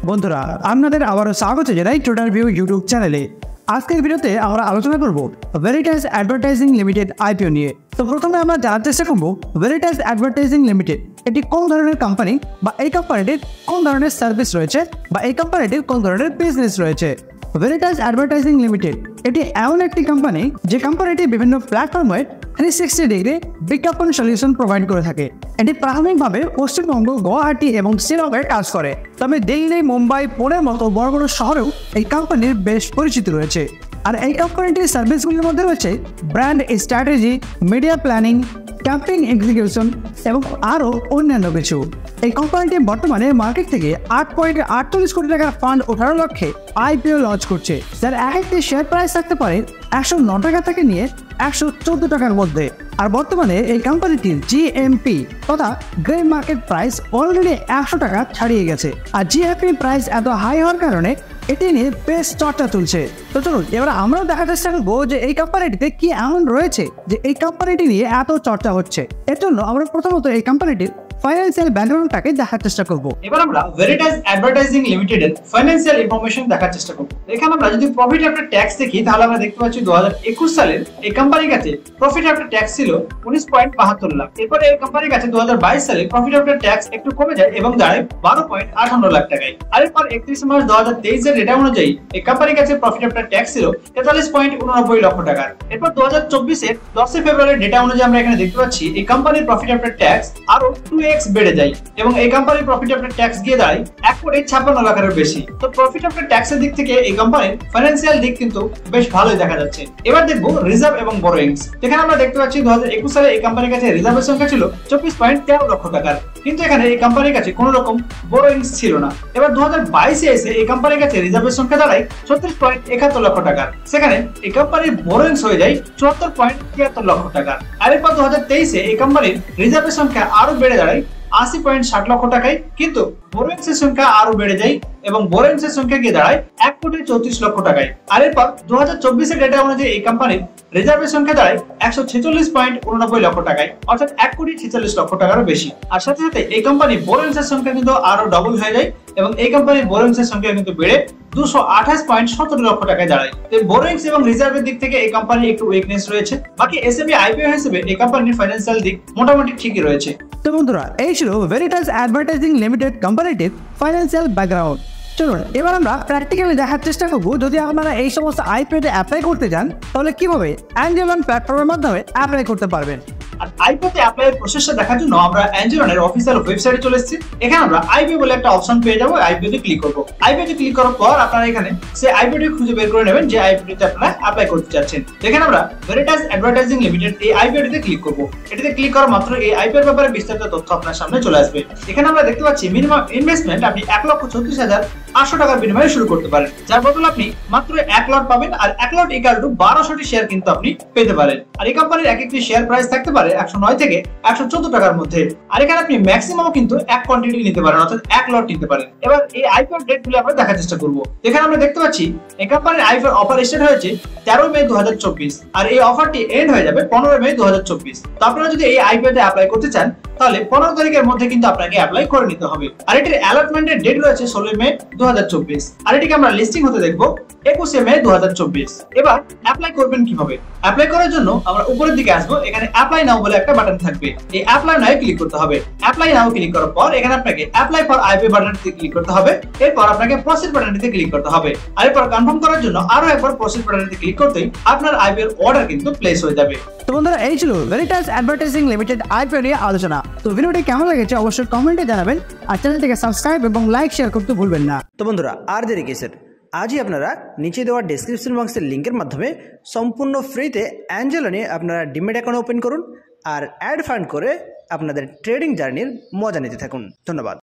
বন্ধুরা আপনাদের আবারও স্বাগত জানাই টোটাল ভিউ ইউটিউব চ্যানেলে। আজকের ভিডিওতে আমরা আলোচনা করব ভেরিটাস অ্যাডভার্টাইজিং লিমিটেড আইপিও নিয়ে। তো প্রথমে আমরা জানার চেষ্টা করব ভেরিটাস অ্যাডভার্টাইজিং লিমিটেড এটি কোন ধরনের কোম্পানি, বা এই কোম্পানিটির কোন ধরনের সার্ভিস রয়েছে, বা এই কোম্পানিটির কোন ধরনের বিজনেস রয়েছে। ভেরিটাস অ্যাডভার্টাইজিং লিমিটেড এটি এমন একটি কোম্পানি যে কোম্পানিটি বিভিন্ন প্ল্যাটফর্মে 360 ডিগ্রি বিজ্ঞাপন সলিউশন প্রোভাইড করে থাকে। এটি প্রাথমিকভাবে পশ্চিমবঙ্গ, গুয়াহাটি এবং শিলংয়ে কাজ করে, তবে দিল্লি, মুম্বাই, পুনের মতো বড় বড় শহরেও এই কোম্পানির বেশ পরিচিতি রয়েছে। আর এই কোম্পানিটির সার্ভিসগুলির মধ্যে রয়েছে brand strategy, media planning, campaign execution এবং আরও অন্যান্য কিছু। এই কোম্পানিটি বর্তমানে মার্কেট থেকে 8.48 কোটি টাকার ফান্ড ওঠানোর লক্ষ্যে আইপিও লঞ্চ করছে, যার এক একটি শেয়ার প্রাইস থাকতে পারে 109 টাকা থেকে নিয়ে 114 টাকার মধ্যে। আর বর্তমানে এই কোম্পানিটির জিএমপি তথা গ্রে মার্কেট প্রাইস অলরেডি 100 টাকা ছাড়িয়ে গেছে। আর জিএমপি প্রাইস এত হাই হওয়ার কারণে এটি নিয়ে বেশ চর্চা চলছে। তো চলুন এবার আমরাও দেখার চেষ্টা করবো যে এই কোম্পানিটিতে কি এমন রয়েছে যে এই কোম্পানিটি নিয়ে এত চর্চা হচ্ছে। এর জন্য আমরা প্রথমত এই কোম্পানিটির ফাইন্যান্সিয়াল ব্যাকগ্রাউন্ডটাকে দেখার চেষ্টা করব। এবার আমরা ভেরিটাস অ্যাডভার্টাইজিং লিমিটেডের ফাইন্যান্সিয়াল ইনফরমেশন দেখার চেষ্টা করব। এখানে আমরা যদি প্রফিট আফটার ট্যাক্স দেখি, তাহলে আমরা দেখতে পাচ্ছি 2021 সালের এই কোম্পানির কাছে প্রফিট আফটার ট্যাক্স ছিল 19.72 লাখ। এরপরে এই কোম্পানির কাছে 2022 সালে প্রফিট আফটার ট্যাক্স একটু কমে যায় এবং দাঁড়ায় 12.58 লাখ টাকায়। আর এরপর 31 মার্চ 2023 এর ডেটা অনুযায়ী এই কোম্পানির কাছে প্রফিট আফটার ট্যাক্স ছিল 43.89 লক্ষ টাকা। এরপর 2024 এর 10 ফেব্রুয়ারি ডেটা অনুযায়ী আমরা এখানে দেখতে পাচ্ছি এই কোম্পানির প্রফিট আফটার ট্যাক্স আরো 2x বেড়ে যায় এবং এই কোম্পানির প্রফিট আফটার ট্যাক্স গিয়ে দাঁড়ায় 1.56 লাখের বেশি। তো প্রফিট আফটার ট্যাক্সের দিক থেকে এই কোম্পানির ফাইন্যান্সিয়াল দিক কিন্তু বেশ ভালোই দেখা যাচ্ছে। এবার দেখবো রিজার্ভ এবং বরোয়িংস। যেখানে আমরা দেখতে পাচ্ছি 2021 সালে এই কোম্পানির কাছে রিজার্ভের সংখ্যা ছিল 24.13 লক্ষ টাকার, কিন্তু এখানে এই কোম্পানির কাছে কোনো রকম বরোয়িংস ছিল না। এবার 2022 এ এসে এই কোম্পানির কাছে রিজার্ভের সংখ্যা দাঁড়ায় 36.71 লক্ষ টাকার, সেখানে এই কোম্পানির বরোয়িংস হয়ে যায় 74.73 লক্ষ টাকার। আর এরপর 2023 এ এই কোম্পানির রিজার্ভের সংখ্যা আরো বেড়ে দাঁড়ায় 80.60 লক্ষ টাকায়, কিন্তু বরোয়িংস এর সংখ্যা আরো বেড়ে যায় এবং বরোয়িংস এর সংখ্যা গিয়ে দাঁড়ায় 1.34 লক্ষ টাকায়। আর এরপর 2024 এর ডেটা অনুযায়ী এই কোম্পানির রিজার্ভের সংখ্যা দাঁড়ায় 146.89 লক্ষ টাকায়, অর্থাৎ 1.46 লক্ষ টাকারও বেশি। আর সাথে সাথে এই কোম্পানির বরোয়িংস এর সংখ্যা কিন্তু আরো ডবল হয়ে যায় এবং এই কোম্পানির বরোয়িংস এর সংখ্যা কিন্তু বেড়ে 228.17 লক্ষ টাকায় দাঁড়ায়। এই বরোয়িংস এবং রিজার্ভের দিক থেকে এই কোম্পানির একটু উইকনেস রয়েছে। বাকি এসএবি আইপিও হিসেবে এই কোম্পানির ফাইন্যান্সিয়াল দিক মোটামুটি ঠিকই রয়েছে। তো বন্ধুরা এই ছিল ভেরিটাস অ্যাডভার্টাইজিং লিমিটেড কোম্পানিটির ফাইন্যান্সিয়াল ব্যাকগ্রাউন্ড। চলুন এবার আমরা প্র্যাকটিক্যালি দেখার চেষ্টা করবো, যদি আপনারা এই সমস্ত আইপিওতে অ্যাপ্লাই করতে চান তাহলে কিভাবে অ্যাঞ্জেলন প্ল্যাটফর্মের মাধ্যমে অ্যাপ্লাই করতে পারবেন। আর আইপিওতে অ্যাপ্লাইয়ের প্রসেসটা দেখার জন্য আমরা অ্যাঞ্জেলনের অফিসিয়াল ওয়েবসাইটে চলে এসেছি। এখানে আমরা আইপিও বলে একটা অপশন পেয়ে যাবো, আইপিওতে ক্লিক করব। আইপিওতে ক্লিক করার পর আপনারা এখানে সেই আইপিওটি খুঁজে বের করে নেবেন যে আইপিওতে আপনারা অ্যাপ্লাই করতে চাচ্ছেন। এখানে আমরা ভেরিটাস অ্যাডভার্টাইজিং লিমিটেড এই আইপিওতে ক্লিক করব। এটাতে ক্লিক করা মাত্র এই আইপিওর ব্যাপারে বিস্তারিত তথ্য আপনার সামনে চলে আসবে। এখানে আমরা দেখতে পাচ্ছি মিনিমাম ইনভেস্টমেন্ট আপনি 1,34,800 টাকার বিনিময়ে শুরু করতে পারেন, যার বদলে আপনি মাত্র 1 লট পাবেন। আর 1 লট ইকুয়াল টু 1200টি শেয়ার কিন্তু আপনি পেতে পারেন। আর এই কোম্পানির এক একটি শেয়ার প্রাইস থাকতে পারে 109 থেকে 114 টাকার মধ্যে। আর এখানে আপনি ম্যাক্সিমাম কিন্তু এক কোয়ান্টিটি নিতে পারেন, অর্থাৎ 1 লট নিতে পারেন। এবার এই আইপিও ডেটগুলো আমরা দেখার চেষ্টা করব। এখানে আমরা দেখতে পাচ্ছি এই কোম্পানির আইপিও অফার স্টার্ট হয়েছে 13 মে 2024 আর এই অফারটি এন্ড হয়ে যাবে 15 মে 2024। তো আপনারা যদি এই আইপিওতে অ্যাপ্লাই করতে চান তাহলে 15 তারিখের মধ্যে কিন্তু আপনাকে অ্যাপ্লাই করে নিতে হবে। আর এটির অ্যালটমেন্টের ডেট রয়েছে 16 মে 2024 আর এটিকে আমরা লিস্টিং হতে দেখব 21 মে 2024। এবার অ্যাপ্লাই করবেন কিভাবে? অ্যাপ্লাই করার জন্য আমরা উপরের দিকে আসবো, এখানে অ্যাপ্লাই নাও বলে একটা বাটন থাকবে, এই অ্যাপ্লাই নাও ক্লিক করতে হবে। অ্যাপ্লাই নাও ক্লিক করার পর এখানে আপনাকে অ্যাপ্লাই ফর আইপিও বাটনটিতে ক্লিক করতে হবে। এরপর আপনাকে প্রসিড বাটনটিতে ক্লিক করতে হবে। আর এরপর কনফার্ম করার জন্য আরো একবার প্রসিড বাটনটিতে ক্লিক করতেই আপনার আইপিওর অর্ডার কিন্তু প্লেস হয়ে যাবে। তো বন্ধুরা এই ছিল ভেরিটাস অ্যাডভার্টাইজিং লিমিটেড আইপিও নিয়ে আলোচনা। তো ভিডিওটি কেমন লেগেছে অবশ্যই কমেন্টে জানাবেন আর চ্যানেলটিকে সাবস্ক্রাইব এবং লাইক শেয়ার করতে ভুলবেন না। তো বন্ধুরা আর দেরি কিসের, আজই আপনারা নিচে দেওয়া ডেসক্রিপশন বক্সের লিঙ্কের মাধ্যমে সম্পূর্ণ ফ্রিতে অ্যাঞ্জেলনে আপনারা ডিমেট অ্যাকাউন্ট ওপেন করুন আর অ্যাড ফান্ড করে আপনাদের ট্রেডিং জার্নির মজা নিতে থাকুন। ধন্যবাদ।